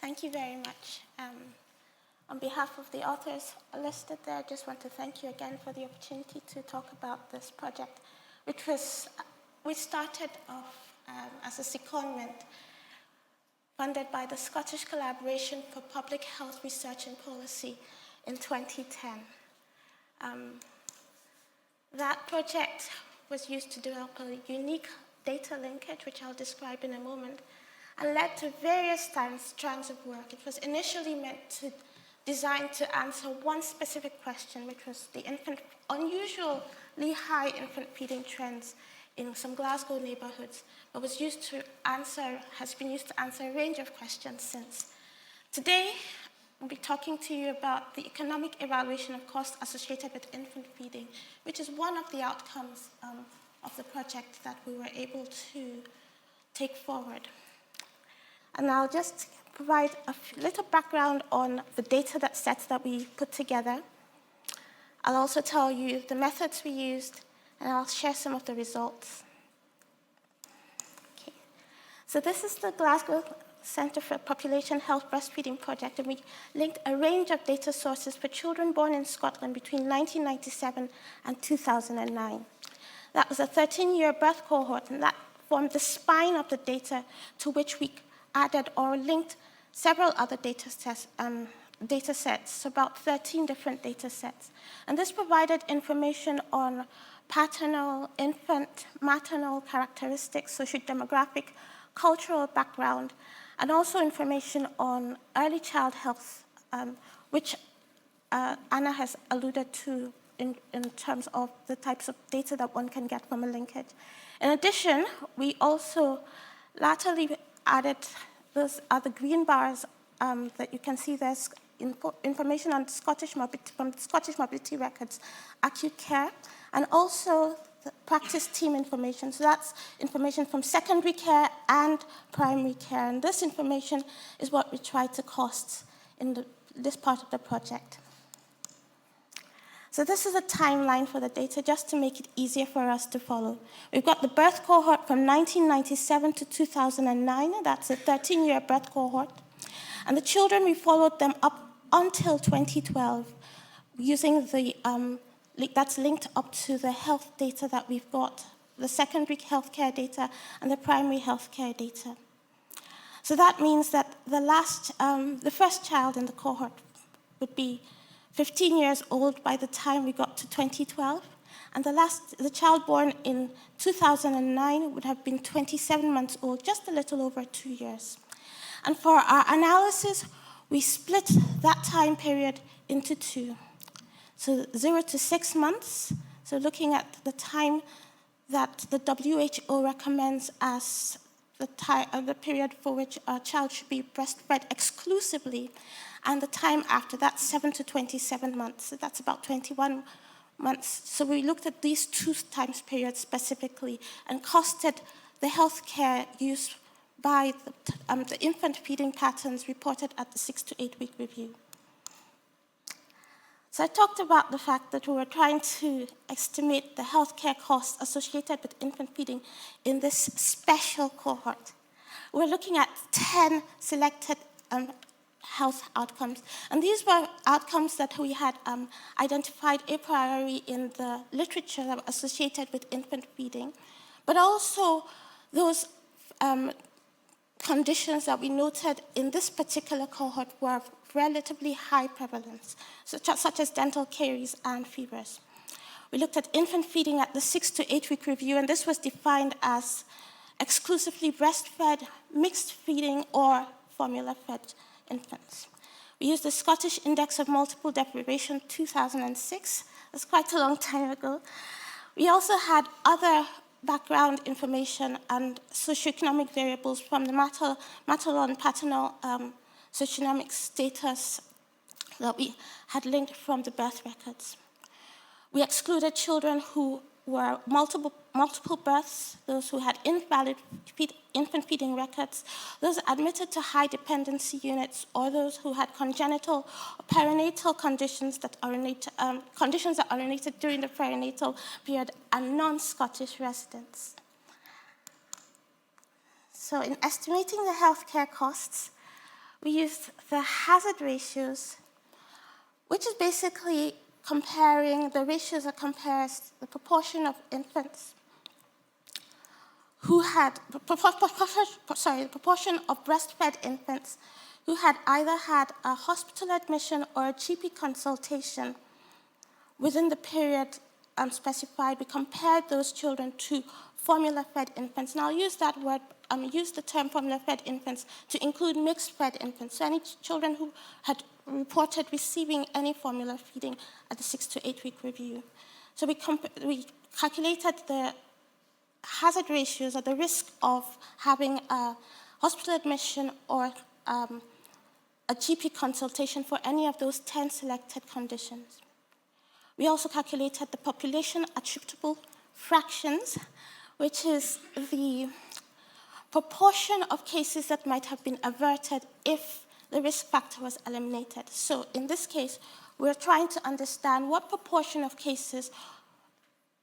Thank you very much. On behalf of the authors listed there, I just want to thank you again for the opportunity to talk about this project, which started off as a secondment funded by the Scottish Collaboration for Public Health Research and Policy in 2010. That project was used to develop a unique data linkage, which I'll describe in a moment, and led to various strands of work. It was initially designed to answer one specific question, which was the unusually high infant feeding trends in some Glasgow neighbourhoods, but has been used to answer a range of questions since. Today, I'll be talking to you about the economic evaluation of costs associated with infant feeding, which is one of the outcomes of the project that we were able to take forward. And I'll just provide a little background on the data sets that we put together. I'll also tell you the methods we used, and I'll share some of the results. Okay. So this is the Glasgow Centre for Population Health Breastfeeding Project, and we linked a range of data sources for children born in Scotland between 1997 and 2009. That was a 13-year birth cohort, and that formed the spine of the data to which we added or linked several other data sets, about 13 different data sets. And this provided information on paternal, infant, maternal characteristics, socio-demographic, cultural background, and also information on early child health, which Anna has alluded to in terms of the types of data that one can get from a linkage. In addition, we also latterly added those other green bars that you can see. There's information on Scottish mobility records, acute care, and also the practice team information. So that's information from secondary care and primary care. And this information is what we try to cost in this part of the project. So this is a timeline for the data, just to make it easier for us to follow. We've got the birth cohort from 1997 to 2009. That's a 13-year birth cohort. And the children, we followed them up until 2012 using that's linked up to the health data that we've got, the secondary healthcare data and the primary healthcare data. So that means that the first child in the cohort would be 15 years old by the time we got to 2012, and the child born in 2009 would have been 27 months old, just a little over 2 years. And for our analysis, we split that time period into two. So 0 to 6 months, so looking at the time that the WHO recommends as the period for which a child should be breastfed exclusively, and the time after, that's 7 to 27 months. So that's about 21 months. So we looked at these two time periods specifically and costed the healthcare use by the infant feeding patterns reported at the 6 to 8 week review. So I talked about the fact that we were trying to estimate the healthcare costs associated with infant feeding in this special cohort. We're looking at 10 selected health outcomes. And these were outcomes that we had identified a priori in the literature that were associated with infant feeding, but also those conditions that we noted in this particular cohort were of relatively high prevalence, such as dental caries and fevers. We looked at infant feeding at the 6 to 8 week review, and this was defined as exclusively breastfed, mixed feeding, or formula-fed infants. We used the Scottish Index of Multiple Deprivation 2006. That's quite a long time ago. We also had other background information and socioeconomic variables from the maternal and paternal socioeconomic status that we had linked from the birth records. We excluded children who were multiple births, those who had invalid infant feeding records, those admitted to high dependency units, or those who had congenital or perinatal conditions that originated during the perinatal period, and non-Scottish residents. So in estimating the healthcare costs, we used the hazard ratios, which is basically comparing, the ratios that compares the proportion of infants who had, the proportion of breastfed infants who had either had a hospital admission or a GP consultation within the period specified. We compared those children to formula-fed infants. Now I'll use that word, use the term formula-fed infants to include mixed-fed infants, so any children who had reported receiving any formula feeding at the 6 to 8 week review. So we calculated the hazard ratios or the risk of having a hospital admission or a GP consultation for any of those 10 selected conditions. We also calculated the population attributable fractions, which is the proportion of cases that might have been averted if the risk factor was eliminated. So in this case, we're trying to understand what proportion of cases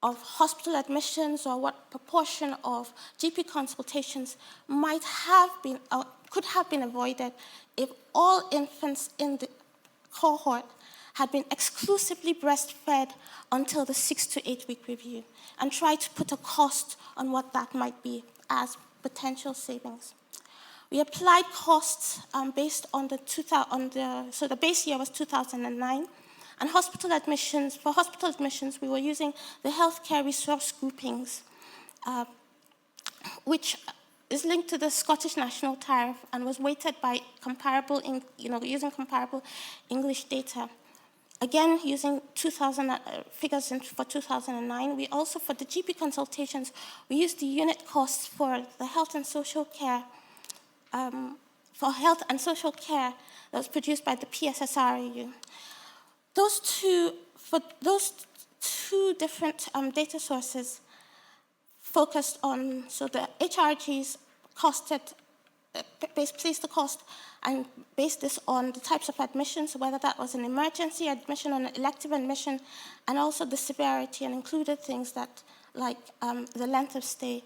of hospital admissions or what proportion of GP consultations might have been, could have been avoided if all infants in the cohort had been exclusively breastfed until the 6 to 8 week review, and try to put a cost on what that might be as potential savings. We applied costs based on so the base year was 2009, and hospital admissions, for hospital admissions, we were using the healthcare resource groupings, which is linked to the Scottish National Tariff and was weighted by comparable, using comparable English data. Again, using figures for 2009, we also, for the GP consultations, we used the unit costs for the health and social care, that was produced by the PSSREU. Those two different data sources focused on, so the HRGs placed the cost and based this on the types of admissions, whether that was an emergency admission or an elective admission, and also the severity, and included things that, like the length of stay.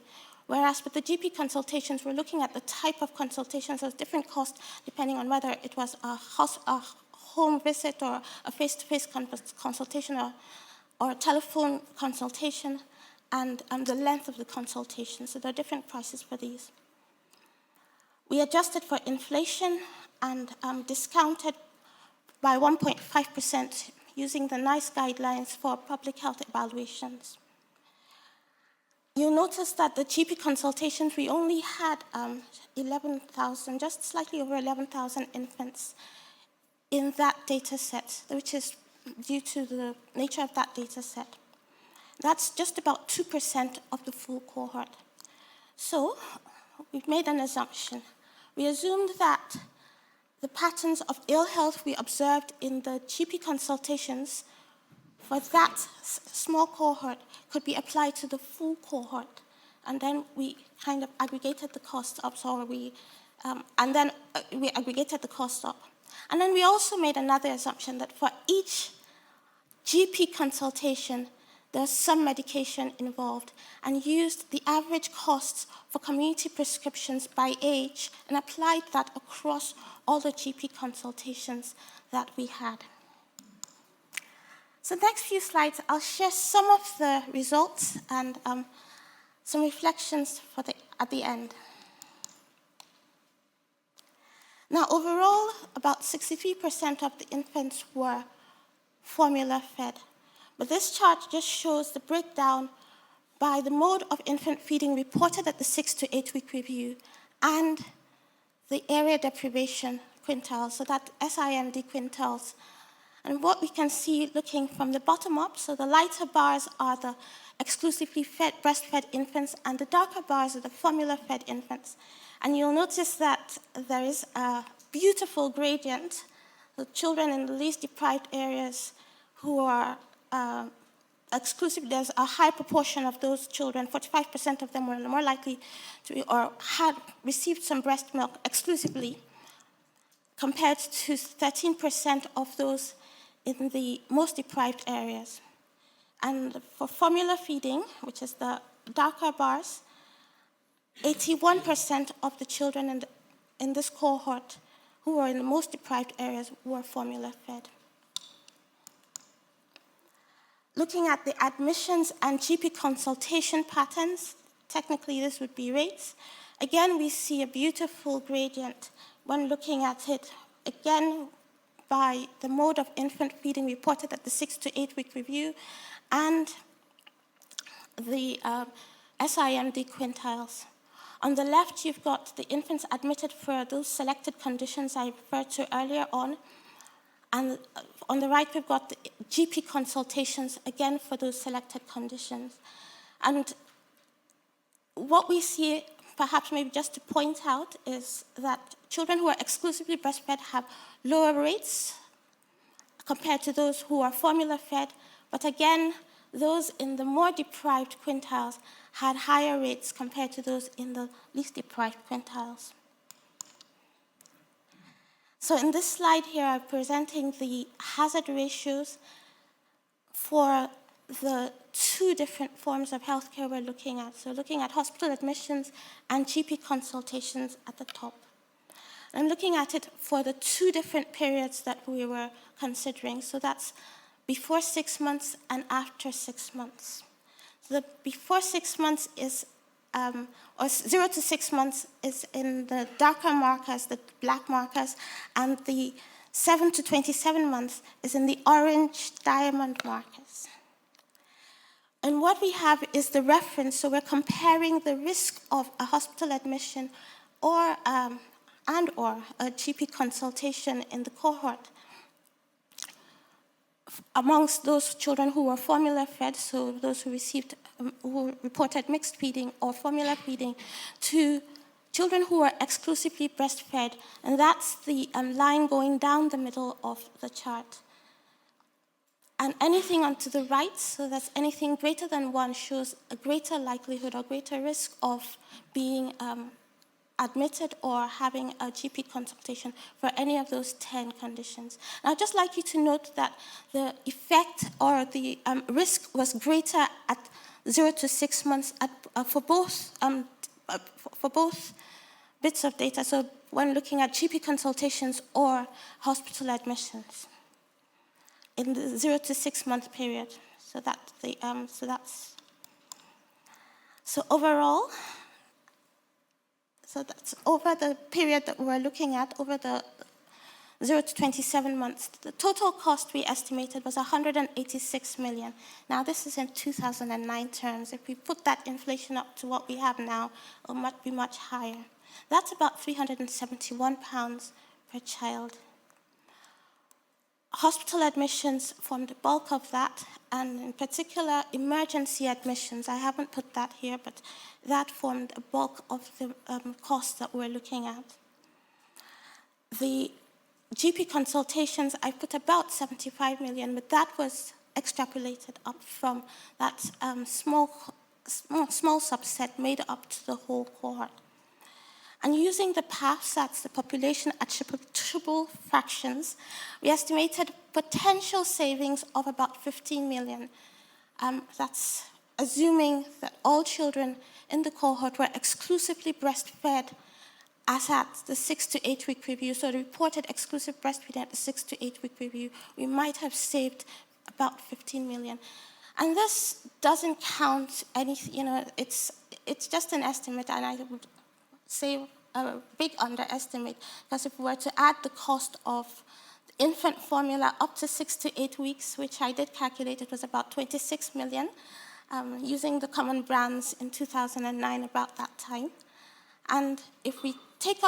Whereas with the GP consultations, we're looking at the type of consultations. There's different costs depending on whether it was a home visit or a face-to-face consultation or a telephone consultation, and the length of the consultation. So there are different prices for these. We adjusted for inflation and discounted by 1.5% using the NICE guidelines for public health evaluations. You'll notice that the GP consultations, we only had 11,000, just slightly over 11,000 infants in that data set, which is due to the nature of that data set. That's just about 2% of the full cohort. So we've made an assumption. We assumed that the patterns of ill health we observed in the GP consultations for that small cohort could be applied to the full cohort. And then we kind of aggregated the costs up, we aggregated the costs up. And then we also made another assumption that for each GP consultation, there's some medication involved, and used the average costs for community prescriptions by age and applied that across all the GP consultations that we had. So the next few slides, I'll share some of the results and some reflections at the end. Now, overall, about 63% of the infants were formula fed. But this chart just shows the breakdown by the mode of infant feeding reported at the 6 to 8 week review and the area deprivation quintiles, so that SIMD quintiles. And what we can see looking from the bottom up, so the lighter bars are the exclusively breastfed infants, and the darker bars are the formula-fed infants. And you'll notice that there is a beautiful gradient. The children in the least deprived areas who are exclusive, there's a high proportion of those children, 45% of them were more likely to be, or had received some breast milk exclusively, compared to 13% of those in the most deprived areas. And for formula feeding, which is the darker bars, 81% of the children in this cohort who were in the most deprived areas were formula fed. Looking at the admissions and GP consultation patterns, technically this would be rates. Again, we see a beautiful gradient when looking at it, again, by the mode of infant feeding reported at the 6 to 8 week review and the SIMD quintiles. On the left, you've got the infants admitted for those selected conditions I referred to earlier on. And on the right, we've got the GP consultations, again, for those selected conditions. And what we see, perhaps maybe just to point out, is that children who are exclusively breastfed have lower rates compared to those who are formula fed. But again, those in the more deprived quintiles had higher rates compared to those in the least deprived quintiles. So in this slide here, I'm presenting the hazard ratios for the two different forms of healthcare we're looking at. So looking at hospital admissions and GP consultations at the top. I'm looking at it for the two different periods that we were considering. So that's before 6 months and after 6 months. So the before 6 months is, or 0 to 6 months is in the darker markers, the black markers, and the 7 to 27 months is in the orange diamond markers. And what we have is the reference, so we're comparing the risk of a hospital admission or and/or a GP consultation in the cohort amongst those children who were formula fed, so those who received, who reported mixed feeding or formula feeding, to children who were exclusively breastfed, and that's the line going down the middle of the chart. And anything onto the right, so that's anything greater than 1, shows a greater likelihood or greater risk of being admitted or having a GP consultation for any of those 10 conditions. And I'd just like you to note that the effect or the risk was greater at 0 to 6 months for both bits of data, so when looking at GP consultations or hospital admissions in the 0 to 6 month period. So overall, so that's over the period that we're looking at, over the 0 to 27 months. The total cost we estimated was 186 million. Now this is in 2009 terms. If we put that inflation up to what we have now, it might be much higher. That's about £371 per child. Hospital admissions formed the bulk of that, and in particular, emergency admissions. I haven't put that here, but that formed a bulk of the costs that we're looking at. The GP consultations, I put about 75 million, but that was extrapolated up from that small subset made up to the whole cohort. And using the PHINS, that's the population attributable fractions, we estimated potential savings of about 15 million. That's assuming that all children in the cohort were exclusively breastfed as at the 6 to 8 week review. So the reported exclusive breastfeeding at the 6 to 8 week review, we might have saved about 15 million. And this doesn't count anything, it's just an estimate, and I would say a big underestimate, because if we were to add the cost of the infant formula up to 6 to 8 weeks, which I did calculate, it was about 26 million, using the common brands in 2009 about that time. And if we take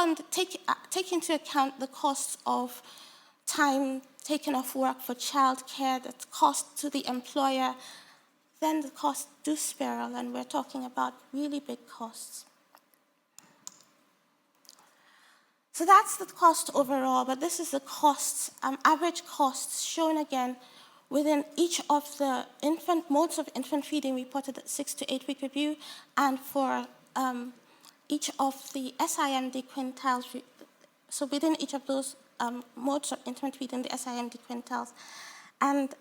into account the costs of time taken off work for childcare, the cost to the employer, then the costs do spiral, and we're talking about really big costs. So that's the cost overall, but this is the costs, average costs shown again within each of the modes of infant feeding reported at 6 to 8 week review, and for each of the SIMD quintiles, so within each of those modes of infant feeding, the SIMD quintiles. And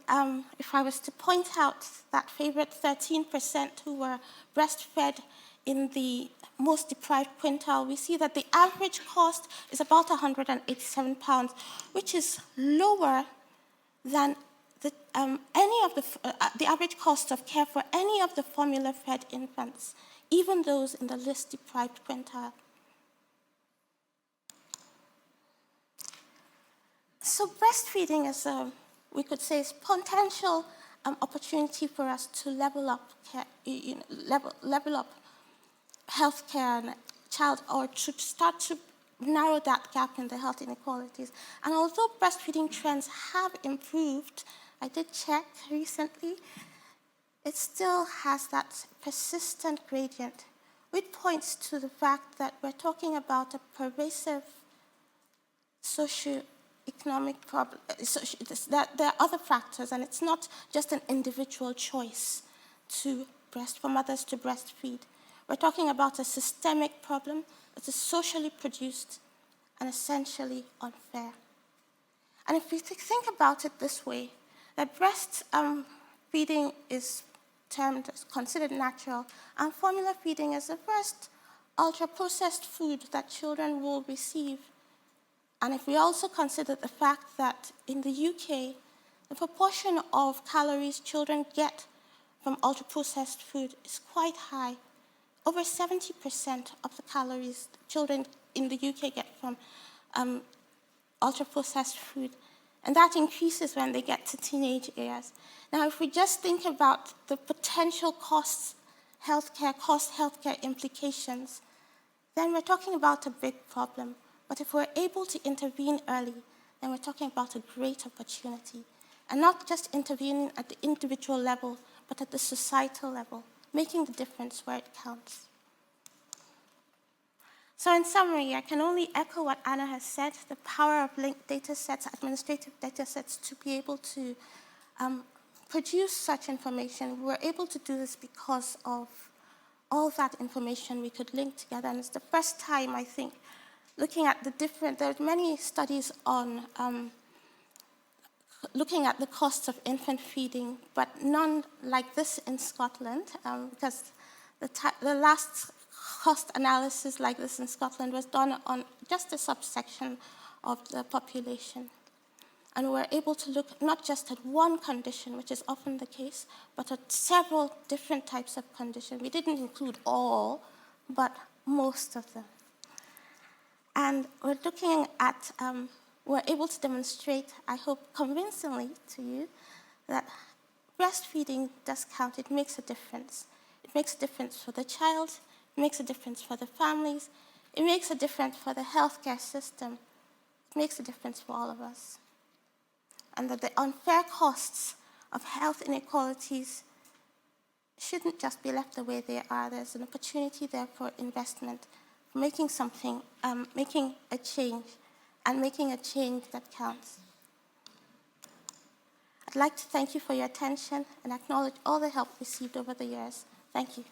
if I was to point out that favorite 13% who were breastfed in the most deprived quintile, we see that the average cost is about £187, which is lower than the average cost of care for any of the formula-fed infants, even those in the least deprived quintile. So breastfeeding is, we could say, is potential opportunity for us to level up care, level up healthcare and or to start to narrow that gap in the health inequalities. And although breastfeeding trends have improved, I did check recently, it still has that persistent gradient, which points to the fact that we're talking about a pervasive socioeconomic problem, that there are other factors, and it's not just an individual choice for mothers to breastfeed. We're talking about a systemic problem that is socially produced and essentially unfair. And if we think about it this way, that breastfeeding is considered natural, and formula feeding is the first ultra-processed food that children will receive. And if we also consider the fact that in the UK, the proportion of calories children get from ultra-processed food is quite high. Over 70% of the calories children in the UK get from ultra-processed food, and that increases when they get to teenage years. Now, if we just think about the potential cost healthcare implications, then we're talking about a big problem. But if we're able to intervene early, then we're talking about a great opportunity, and not just intervening at the individual level, but at the societal level, making the difference where it counts. So in summary, I can only echo what Anna has said, the power of linked data sets, administrative data sets, to be able to produce such information. We're able to do this because of all that information we could link together, and it's the first time, I think, looking at there are many studies on looking at the costs of infant feeding, but none like this in Scotland, because the last cost analysis like this in Scotland was done on just a subsection of the population. And we're able to look not just at one condition, which is often the case, but at several different types of conditions. We didn't include all, but most of them. And we're looking at, we're able to demonstrate, I hope convincingly to you, that breastfeeding does count. It makes a difference. It makes a difference for the child. It makes a difference for the families. It makes a difference for the healthcare system. It makes a difference for all of us. And that the unfair costs of health inequalities shouldn't just be left the way they are. There's an opportunity there for investment, for making something, making a change, and making a change that counts. I'd like to thank you for your attention and acknowledge all the help received over the years. Thank you.